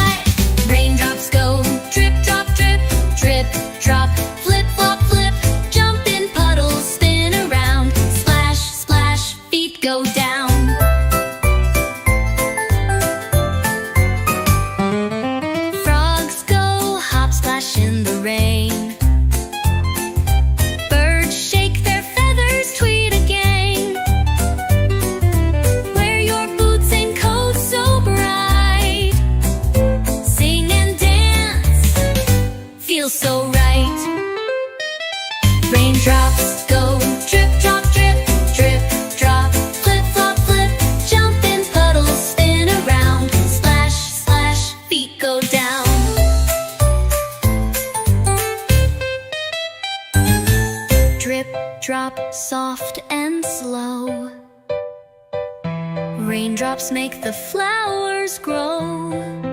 right. Raindrops go drip, drop, drip, drip, drop. Flip, flop, flip, jump in puddles, spin around. Splash, splash, feet go down. Frogs go hop, splash in the rain. Birds shake their feathers, tweet again. Wear your boots and coat so bright. Sing and dance, feel so right. Raindrops go drip, drop, drip, drip, drop. Flip, flop, flip, jump in puddles, spin around. Splash, splash, feet go down. Drip, drop, soft and slow. Raindrops make the flowers grow.